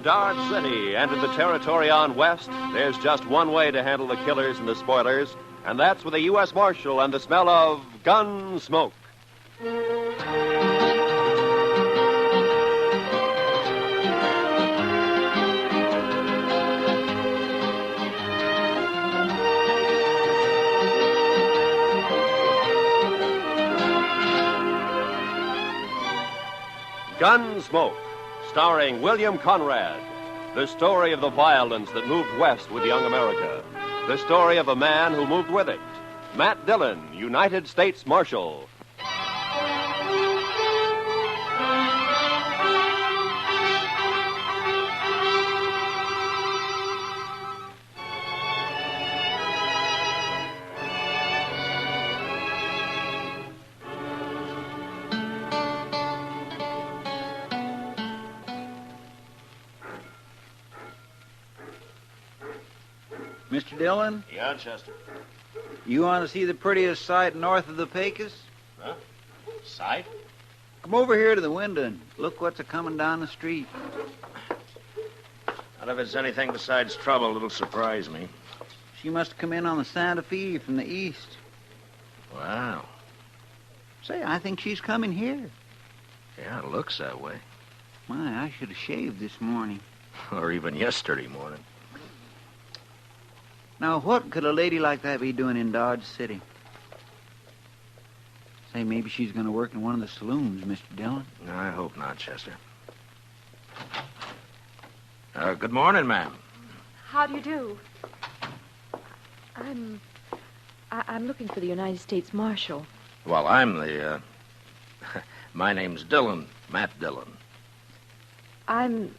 Dodge City and in the territory on west, there's just one way to handle the killers and the spoilers, and that's with a U.S. Marshal and the smell of Gunsmoke. Gunsmoke, starring William Conrad. The story of the violence that moved west with young America. The story of a man who moved with it. Matt Dillon, United States Marshal. Mr. Dillon? Yeah, Chester. You want to see the prettiest sight north of the Pecos? Huh? Sight? Come over here to the window and look what's a-coming down the street. Not if it's anything besides trouble, it'll surprise me. She must have come in on the Santa Fe from the east. Wow. Say, I think she's coming here. Yeah, it looks that way. My, I should have shaved this morning. Or even yesterday morning. Now, what could a lady like that be doing in Dodge City? Say, maybe she's going to work in one of the saloons, Mr. Dillon. No, I hope not, Chester. Good morning, ma'am. How do you do? I'm looking for the United States Marshal. Well, I'm the, my name's Dillon, Matt Dillon. I'm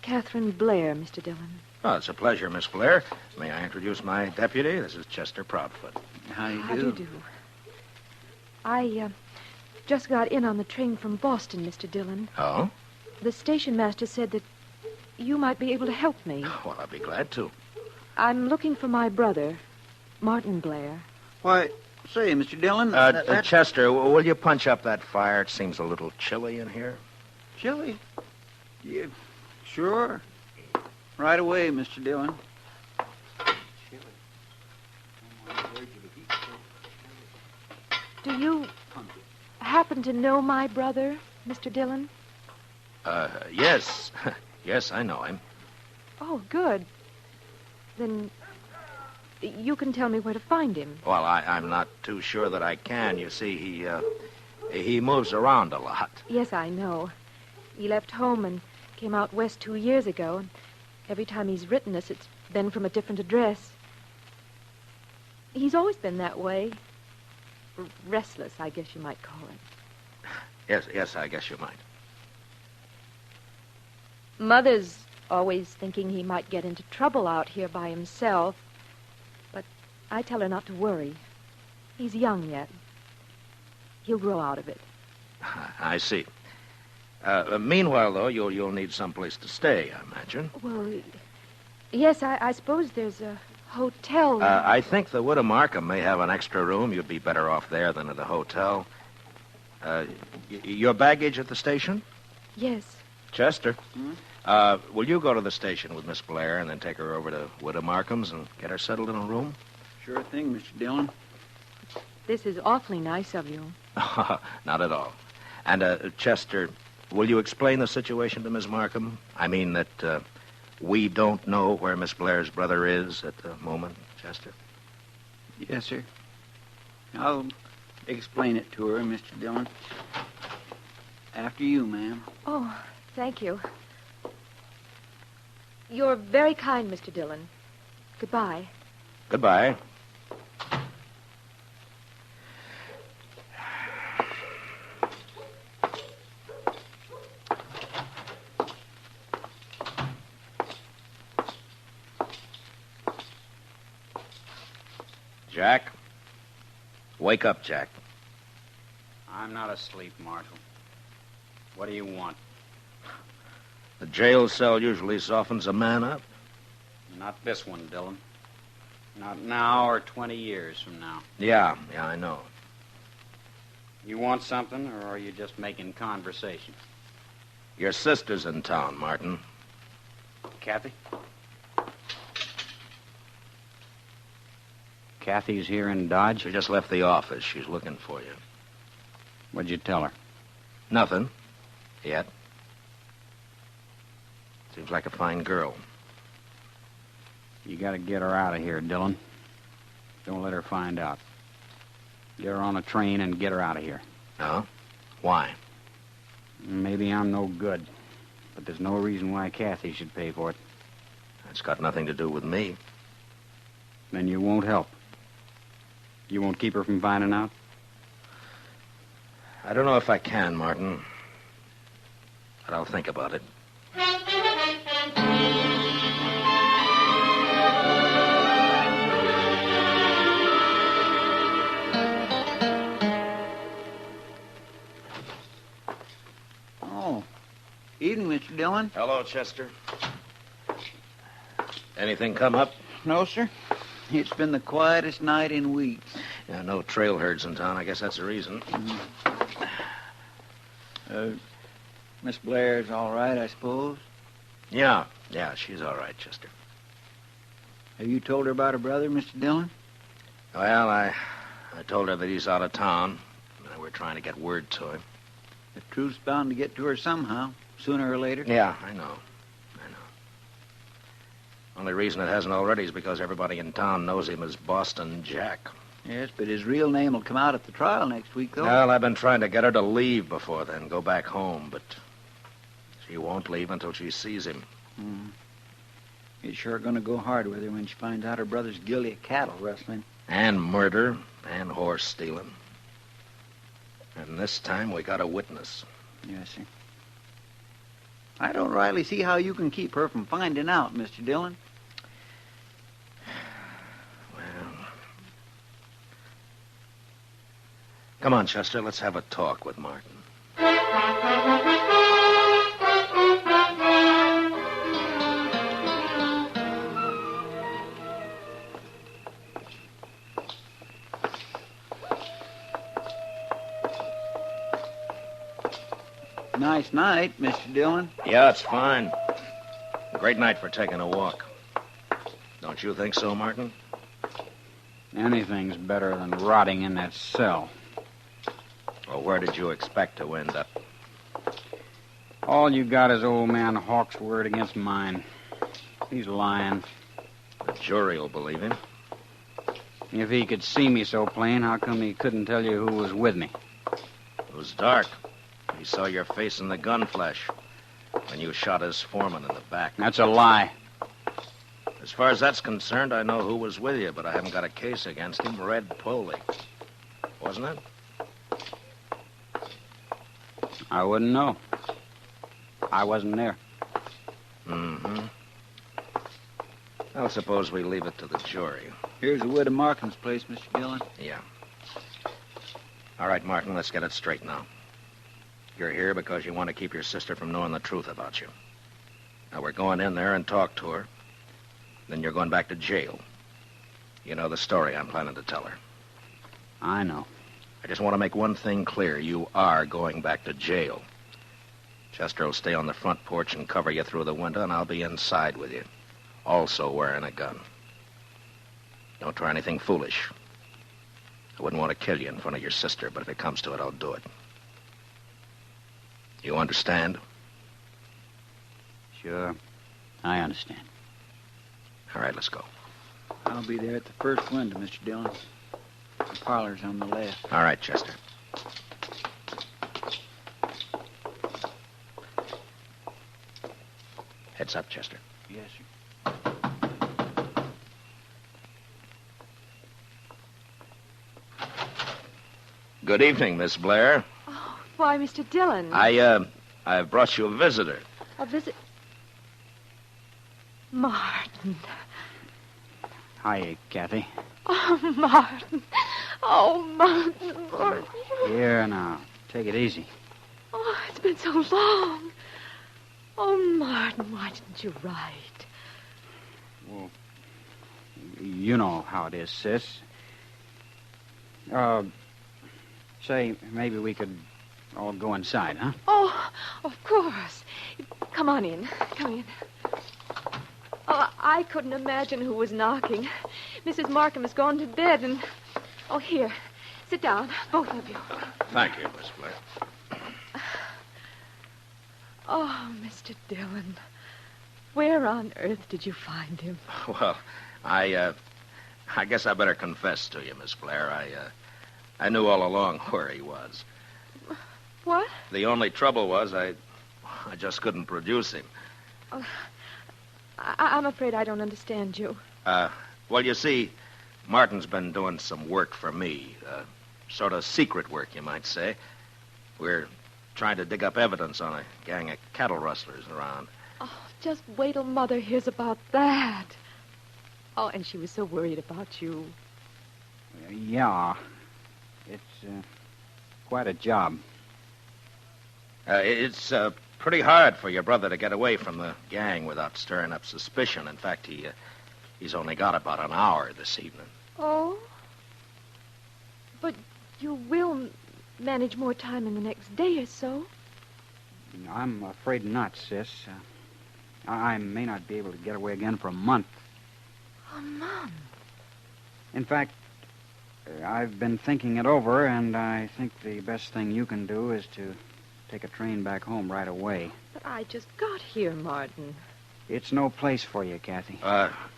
Catherine Blair, Mr. Dillon. Oh, it's a pleasure, Miss Blair. May I introduce my deputy? This is Chester Proudfoot. How do you do? How do you do? I just got in on the train from Boston, Mr. Dillon. Oh? The station master said that you might be able to help me. Well, I'll be glad to. I'm looking for my brother, Martin Blair. Why, say, Mr. Dillon... Chester, will you punch up that fire? It seems a little chilly in here. Chilly? Yeah, sure. Right away, Mr. Dillon. Do you happen to know my brother, Mr. Dillon? Yes. Yes, I know him. Oh, good. Then you can tell me where to find him. Well, I'm not too sure that I can. You see, he moves around a lot. Yes, I know. He left home and came out west 2 years ago, and every time he's written us, it's been from a different address. He's always been that way. Restless, I guess you might call it. Yes, I guess you might. Mother's always thinking he might get into trouble out here by himself, but I tell her not to worry. He's young yet. He'll grow out of it. I see. Meanwhile, though, you'll need someplace to stay, I imagine. Well, yes, I suppose there's a hotel. I think the Widow Markham may have an extra room. You'd be better off there than at the hotel. Your baggage at the station? Yes. Chester, will you go to the station with Miss Blair and then take her over to Widow Markham's and get her settled in a room? Sure thing, Mr. Dillon. This is awfully nice of you. Not at all. And, Chester, will you explain the situation to Miss Markham? I mean that we don't know where Miss Blair's brother is at the moment, Chester? Yes, sir. I'll explain it to her, Mr. Dillon. After you, ma'am. Oh, thank you. You're very kind, Mr. Dillon. Goodbye. Goodbye. Jack? Wake up, Jack. I'm not asleep, Marshal. What do you want? The jail cell usually softens a man up. Not this one, Dillon. Not now or 20 years from now. Yeah, I know. You want something, or are you just making conversation? Your sister's in town, Martin. Kathy? Kathy's here in Dodge? She just left the office. She's looking for you. What'd you tell her? Nothing. Yet. Seems like a fine girl. You gotta get her out of here, Dillon. Don't let her find out. Get her on a train and get her out of here. No? Why? Maybe I'm no good, but there's no reason why Kathy should pay for it. It's got nothing to do with me. Then you won't help. You won't keep her from finding out? I don't know if I can, Martin. But I'll think about it. Oh, evening, Mr. Dillon. Hello, Chester. Anything come up? No, sir. It's been the quietest night in weeks. Yeah, no trail herds in town. I guess that's the reason. Miss Blair's all right, I suppose? Yeah, she's all right, Chester. Have you told her about her brother, Mr. Dillon? Well, I told her that he's out of town. We're trying to get word to him. The truth's bound to get to her somehow, sooner or later. Yeah, I know. Only reason it hasn't already is because everybody in town knows him as Boston Jack. Yes, but his real name will come out at the trial next week, though. Well, I've been trying to get her to leave before then, go back home, but she won't leave until she sees him. It's sure going to go hard with her when she finds out her brother's guilty of cattle rustling. And murder, and horse stealing. And this time we got a witness. Yes, sir. I don't rightly see how you can keep her from finding out, Mr. Dillon. Well, come on, Chester, let's have a talk with Martin. Nice night, Mr. Dillon. Yeah, it's fine. Great night for taking a walk. Don't you think so, Martin? Anything's better than rotting in that cell. Well, where did you expect to end up? All you got is old man Hawk's word against mine. He's lying. The jury will believe him. If he could see me so plain, how come he couldn't tell you who was with me? It was dark. He saw your face in the gun flash when you shot his foreman in the back. That's a lie. As far as that's concerned, I know who was with you, but I haven't got a case against him. Red Poley. Wasn't it? I wouldn't know. I wasn't there. Mm-hmm. Well, suppose we leave it to the jury. Here's the widow Markham's place, Mr. Dillon. Yeah. All right, Martin, let's get it straight now. You're here because you want to keep your sister from knowing the truth about you. Now, we're going in there and talk to her. Then you're going back to jail. You know the story I'm planning to tell her. I know. I just want to make one thing clear. You are going back to jail. Chester will stay on the front porch and cover you through the window, and I'll be inside with you, also wearing a gun. Don't try anything foolish. I wouldn't want to kill you in front of your sister, but if it comes to it, I'll do it. You understand? Sure. I understand. All right, let's go. I'll be there at the first window, Mr. Dillon. The parlor's on the left. All right, Chester. Heads up, Chester. Yes, sir. Good evening, Miss Blair. Oh, why, Mr. Dillon. I've brought you a visitor. A visit. Martin. Hi, Kathy. Oh, Martin. Oh, Martin. Here now. Take it easy. Oh, it's been so long. Oh, Martin, why didn't you write? Well, you know how it is, sis. Say, maybe we could all go inside, huh? Oh, of course. Come on in. Come in. Oh, I couldn't imagine who was knocking. Mrs. Markham has gone to bed, and... Oh, here. Sit down, both of you. Thank you, Miss Blair. Oh, Mr. Dillon. Where on earth did you find him? Well, I guess I better confess to you, Miss Blair. I knew all along where he was. What? The only trouble was I just couldn't produce him. Oh, I'm afraid I don't understand you. Well, you see, Martin's been doing some work for me. Sort of secret work, you might say. We're trying to dig up evidence on a gang of cattle rustlers around. Oh, just wait till Mother hears about that. Oh, and she was so worried about you. Yeah. It's quite a job. It's pretty hard for your brother to get away from the gang without stirring up suspicion. In fact, he's only got about an hour this evening. Oh? But you will manage more time in the next day or so. I'm afraid not, sis. I may not be able to get away again for a month. A month? In fact, I've been thinking it over, and I think the best thing you can do is to take a train back home right away. But I just got here, Martin. It's no place for you, Kathy.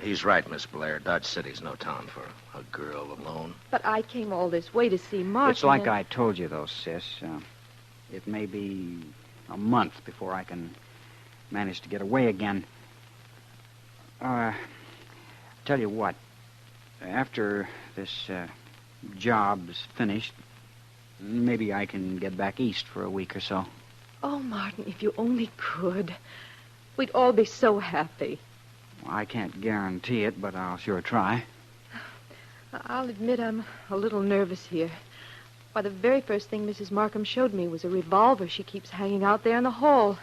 He's right, Miss Blair. Dodge City's no town for a girl alone. But I came all this way to see Martin. It's like I told you, though, sis. It may be a month before I can manage to get away again. Tell you what. After this job's finished, maybe I can get back east for a week or so. Oh, Martin, if you only could. We'd all be so happy. Well, I can't guarantee it, but I'll sure try. I'll admit I'm a little nervous here. Why, the very first thing Mrs. Markham showed me was a revolver she keeps hanging out there in the hall.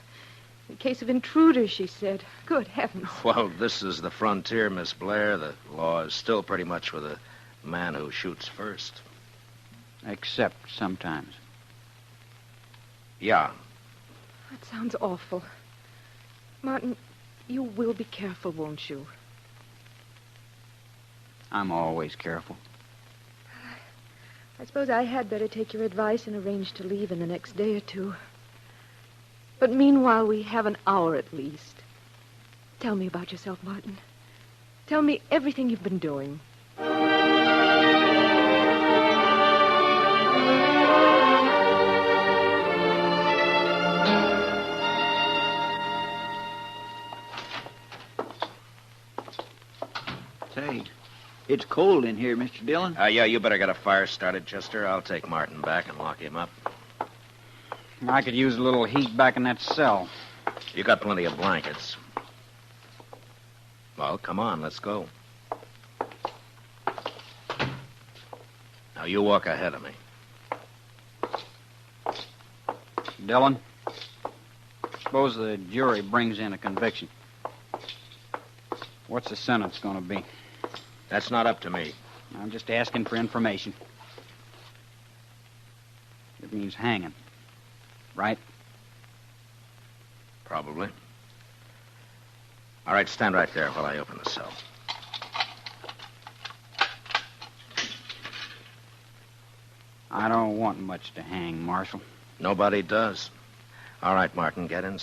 In case of intruders, she said. Good heavens. Well, this is the frontier, Miss Blair. The law is still pretty much with the man who shoots first. Except sometimes. Yeah. That sounds awful. Martin, you will be careful, won't you? I'm always careful. I suppose I had better take your advice and arrange to leave in the next day or two. But meanwhile, we have an hour at least. Tell me about yourself, Martin. Tell me everything you've been doing. Say, it's cold in here, Mr. Dillon. Yeah, you better get a fire started, Chester. I'll take Martin back and lock him up. I could use a little heat back in that cell. You got plenty of blankets. Well, come on, let's go. Now, you walk ahead of me. Dillon, suppose the jury brings in a conviction. What's the sentence going to be? That's not up to me. I'm just asking for information. It means hanging, right? Probably. All right, stand right there while I open the cell. I don't want much to hang, Marshal. Nobody does. All right, Martin, get in.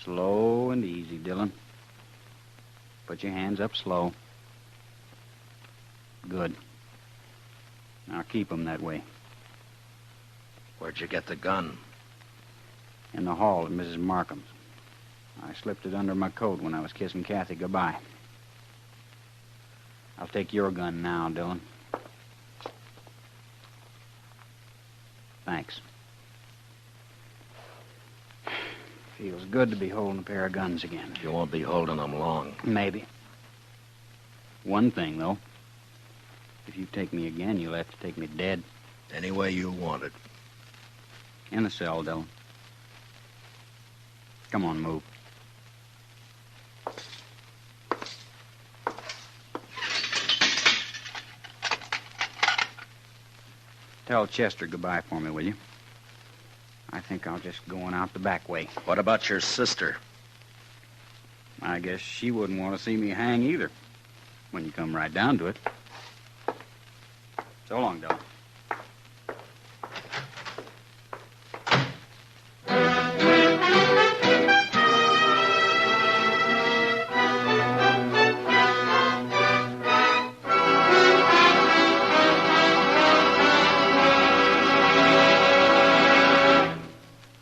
Slow and easy, Dillon. Put your hands up slow. Good. Now keep them that way. Where'd you get the gun? In the hall at Mrs. Markham's. I slipped it under my coat when I was kissing Kathy goodbye. I'll take your gun now, Dillon. Thanks. Feels good to be holding a pair of guns again. You won't be holding them long. Maybe. One thing, though. If you take me again, you'll have to take me dead. Any way you want it. In the cell, Dillon. Come on, move. Tell Chester goodbye for me, will you? I think I'll just go on out the back way. What about your sister? I guess she wouldn't want to see me hang either, when you come right down to it. So long, Dillon.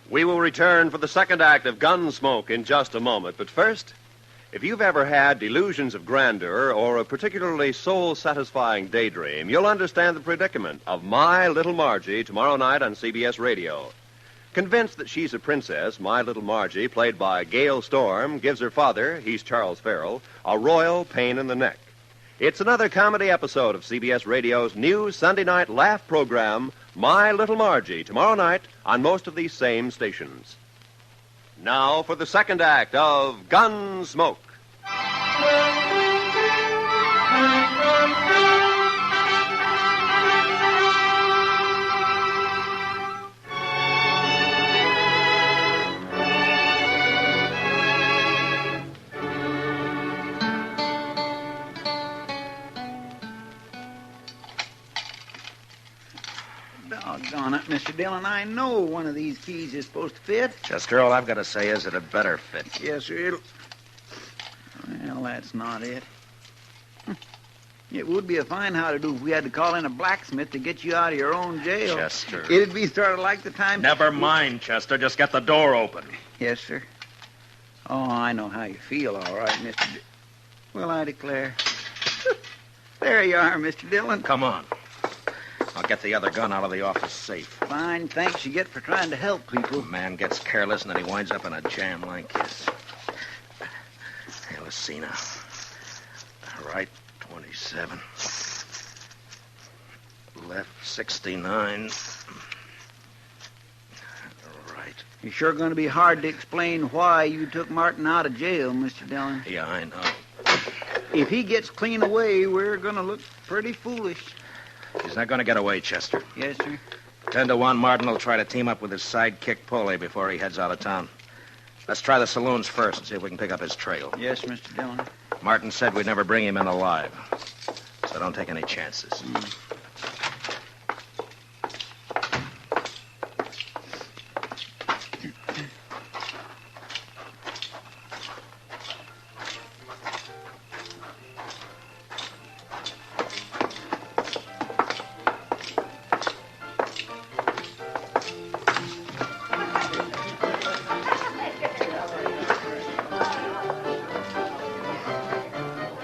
We will return for the second act of Gunsmoke in just a moment. But first, if you've ever had delusions of grandeur or a particularly soul-satisfying daydream, you'll understand the predicament of My Little Margie tomorrow night on CBS Radio. Convinced that she's a princess, My Little Margie, played by Gail Storm, gives her father, he's Charles Farrell, a royal pain in the neck. It's another comedy episode of CBS Radio's new Sunday night laugh program, My Little Margie, tomorrow night on most of these same stations. Now for the second act of Gunsmoke. Doggone it, Mr. Dillon. I know one of these keys is supposed to fit. Chester, all I've got to say is that it better fit. Yes, sir. Well, that's not it. It would be a fine how-to-do if we had to call in a blacksmith to get you out of your own jail. Chester. It'd be sort of like the time... Never mind, Chester. Just get the door open. Yes, sir. Oh, I know how you feel, all right, Mr. Well, I declare. There you are, Mr. Dillon. Come on. I'll get the other gun out of the office safe. Fine thanks you get for trying to help people. A man gets careless and then he winds up in a jam like this. Hey, let's see now. Right, 27. Left, 69. Right. It's sure going to be hard to explain why you took Martin out of jail, Mr. Dillon. Yeah, I know. If he gets clean away, we're going to look pretty foolish. He's not going to get away, Chester. Yes, sir. 10 to 1, Martin will try to team up with his sidekick Polly before he heads out of town. Let's try the saloons first and see if we can pick up his trail. Yes, Mr. Dillon. Martin said we'd never bring him in alive, so don't take any chances.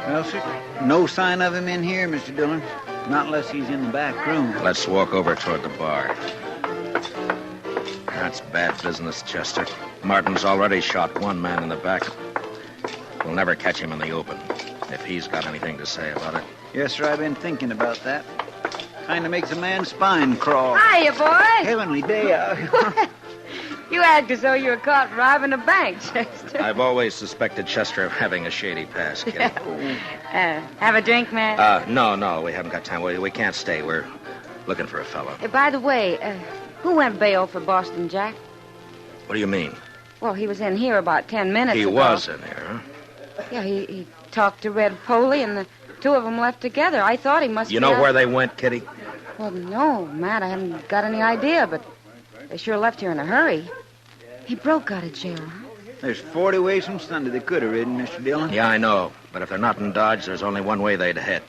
Well, sir, no sign of him in here, Mr. Dillon. Not unless he's in the back room. Let's walk over toward the bar. That's bad business, Chester. Martin's already shot one man in the back. We'll never catch him in the open, if he's got anything to say about it. Yes, sir, I've been thinking about that. Kind of makes a man's spine crawl. Hiya, boy. Heavenly day. You act as though you were caught robbing a bank, Chester. I've always suspected Chester of having a shady past, kid. Have a drink, man? No, we haven't got time. We can't stay. We're looking for a fellow. By the way, who went bail for Boston Jack? What do you mean? Well, he was in here about 10 minutes ago. He was in here, huh? Yeah, he talked to Red Poley, and the two of them left together. I thought he must You know where they went, Kitty? Well, no, Matt, I haven't got any idea, but they sure left here in a hurry. He broke out of jail, huh? There's 40 ways from Sunday they could have ridden, Mr. Dillon. Yeah, I know. But if they're not in Dodge, there's only one way they'd head.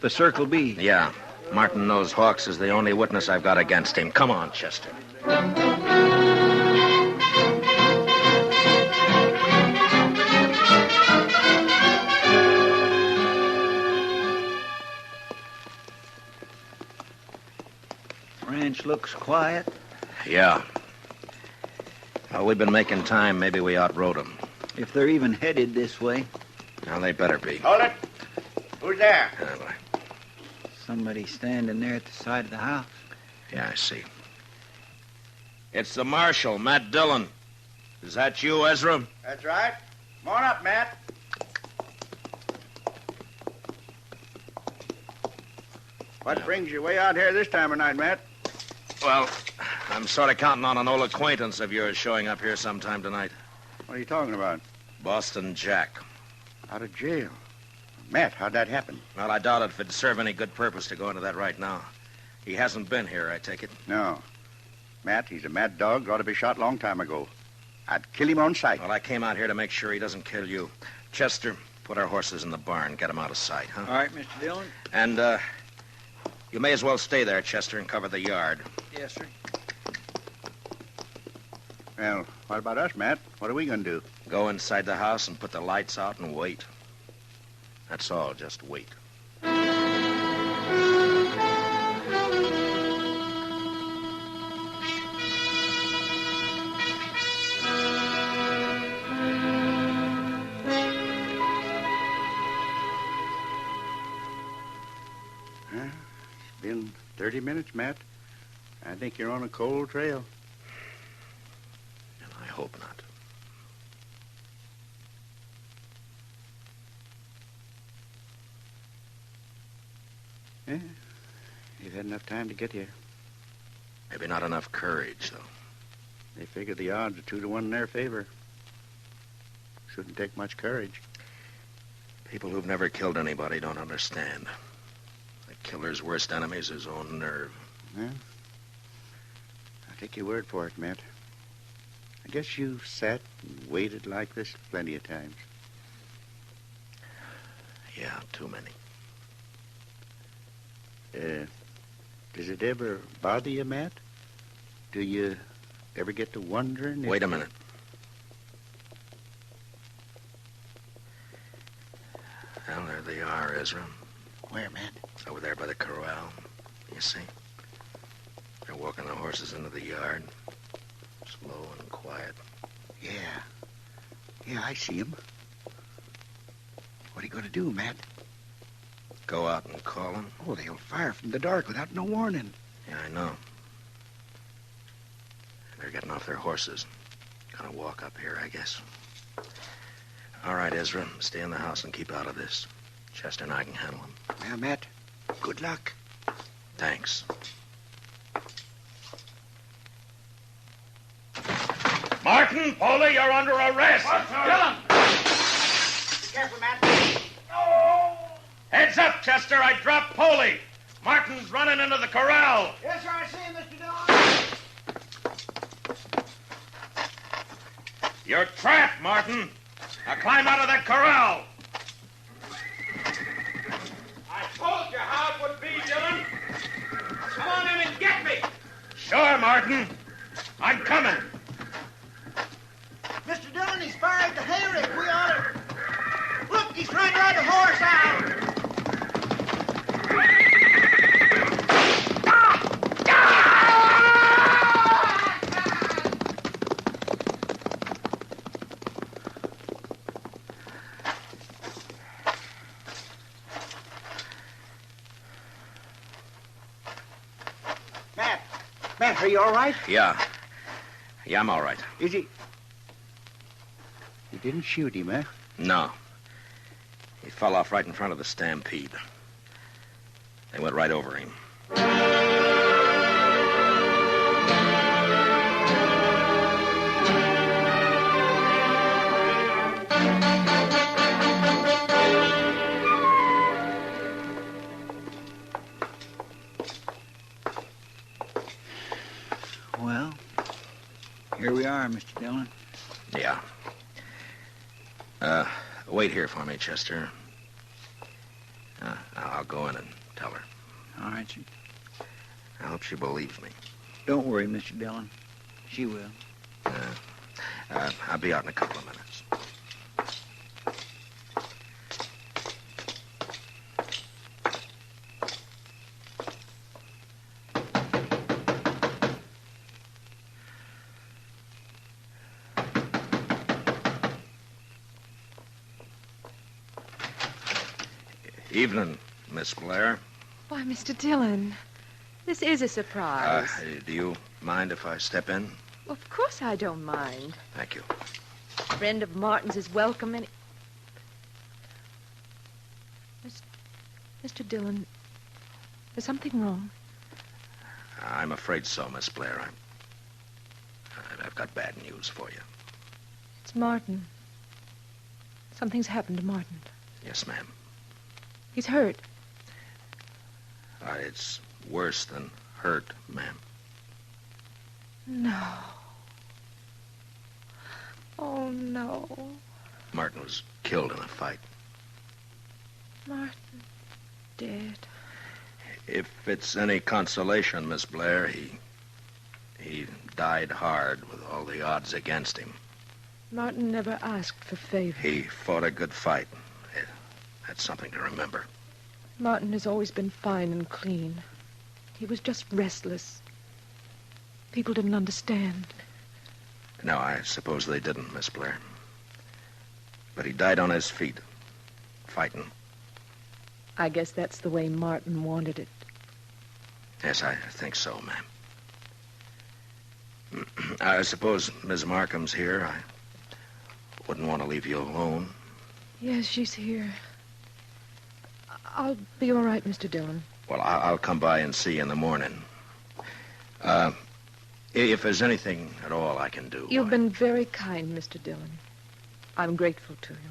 The Circle B. Yeah. Martin knows Hawks is the only witness I've got against him. Come on, Chester. Ranch looks quiet. Yeah. Well, we've been making time. Maybe we outrode them. If they're even headed this way. Now, they better be. Hold it. Who's there? Somebody standing there at the side of the house. Yeah, I see. It's the marshal, Matt Dillon. Is that you, Ezra? That's right. Come on up, Matt. What brings you way out here this time of night, Matt? Well, I'm sort of counting on an old acquaintance of yours showing up here sometime tonight. What are you talking about? Boston Jack. Out of jail. Matt, how'd that happen? Well, I doubt if it'd serve any good purpose to go into that right now. He hasn't been here, I take it. No. Matt, he's a mad dog. Ought to be shot long time ago. I'd kill him on sight. Well, I came out here to make sure he doesn't kill you. Chester, put our horses in the barn. Get them out of sight, huh? All right, Mr. Dillon. And, you may as well stay there, Chester, and cover the yard. Yes, sir. Well, what about us, Matt? What are we going to do? Go inside the house and put the lights out and wait. That's all, just wait. It's been 30 minutes, Matt. I think you're on a cold trail. And I hope not. Yeah, you've had enough time to get here. Maybe not enough courage, though. They figure the odds are 2 to 1 in their favor. Shouldn't take much courage. People who've never killed anybody don't understand. The killer's worst enemy is his own nerve. Well, I'll take your word for it, Matt. I guess you've sat and waited like this plenty of times. Yeah, too many. Does it ever bother you, Matt? Do you ever get to wondering if... Wait a minute. Well, there they are, Ezra. Where, Matt? Over there by the corral. You see? They're walking the horses into the yard. Slow and quiet. Yeah. Yeah, I see him. What are you going to do, Matt? Go out and call them? Oh, they'll fire from the dark without no warning. Yeah, I know. They're getting off their horses. Gonna walk up here, I guess. All right, Ezra. Stay in the house and keep out of this. Chester and I can handle them. Well, Matt, good luck. Thanks. Martin, Foley, you're under arrest. Kill him! Be careful, Matt. Heads up, Chester. I dropped Foley. Martin's running into the corral. Yes, sir, I see him, Mr. Dillon. You're trapped, Martin. Now climb out of that corral. I told you how it would be, Dillon. Come on in and get me. Sure, Martin. I'm coming. Mr. Dillon, he's fired the hayrick. We ought to... Look, he's trying to ride the horse out. Matt, are you all right? Yeah. Yeah, I'm all right. Is he... You didn't shoot him, eh? No. He fell off right in front of the stampede. They went right over him. Well, here we are, Mr. Dillon. Yeah. Wait here for me, Chester. I'll go in and tell her. All right, sir. I hope she believes me. Don't worry, Mr. Dillon. She will. I'll be out in a couple of minutes. Evening, Miss Blair. Why, Mr. Dillon, this is a surprise. Do you mind if I step in? Well, of course I don't mind. Thank you. A friend of Martin's is welcome any... Mr. Dillon, is something wrong? I'm afraid so, Miss Blair. I've got bad news for you. It's Martin. Something's happened to Martin. Yes, ma'am. He's hurt. It's worse than hurt, ma'am. No. Oh, no. Martin was killed in a fight. Martin dead. If it's any consolation, Miss Blair, he died hard with all the odds against him. Martin never asked for favor. He fought a good fight. That's something to remember. Martin has always been fine and clean. He was just restless. People didn't understand. No, I suppose they didn't, Miss Blair. But he died on his feet, fighting. I guess that's the way Martin wanted it. Yes, I think so, ma'am. I suppose Miss Markham's here. I wouldn't want to leave you alone. Yes, she's here. I'll be all right, Mr. Dillon. Well, I'll come by and see you in the morning. If there's anything at all I can do... You've been very kind, Mr. Dillon. I'm grateful to you.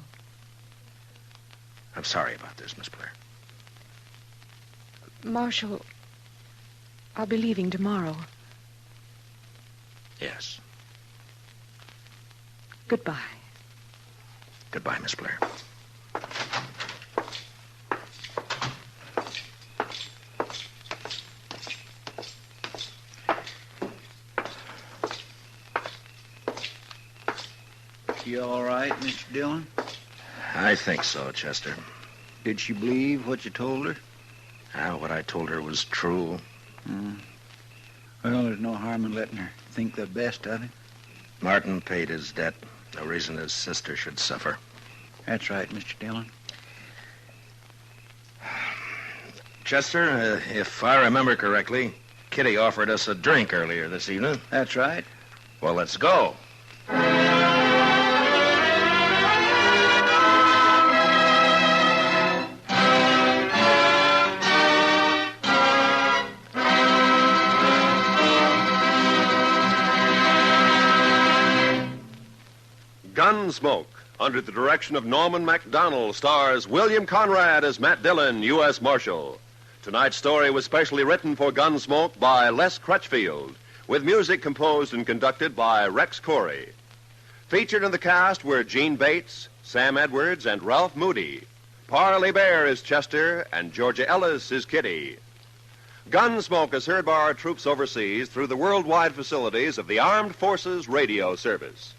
I'm sorry about this, Miss Blair. Marshal, I'll be leaving tomorrow. Yes. Goodbye. Goodbye, Miss Blair. You all right, Mr. Dillon? I think so, Chester. Did she believe what you told her? What I told her was true. Well, there's no harm in letting her think the best of it. Martin paid his debt. No reason his sister should suffer. That's right, Mr. Dillon. Chester, if I remember correctly, Kitty offered us a drink earlier this evening. That's right. Well, let's go. Gunsmoke, under the direction of Norman MacDonald, stars William Conrad as Matt Dillon, U.S. Marshal. Tonight's story was specially written for Gunsmoke by Les Crutchfield, with music composed and conducted by Rex Corey. Featured in the cast were Gene Bates, Sam Edwards, and Ralph Moody. Parley Bear is Chester, and Georgia Ellis is Kitty. Gunsmoke is heard by our troops overseas through the worldwide facilities of the Armed Forces Radio Service.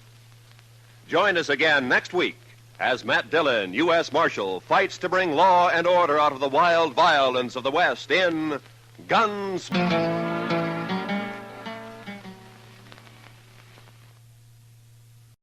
Join us again next week as Matt Dillon, U.S. Marshal, fights to bring law and order out of the wild violence of the West in Gunsmoke.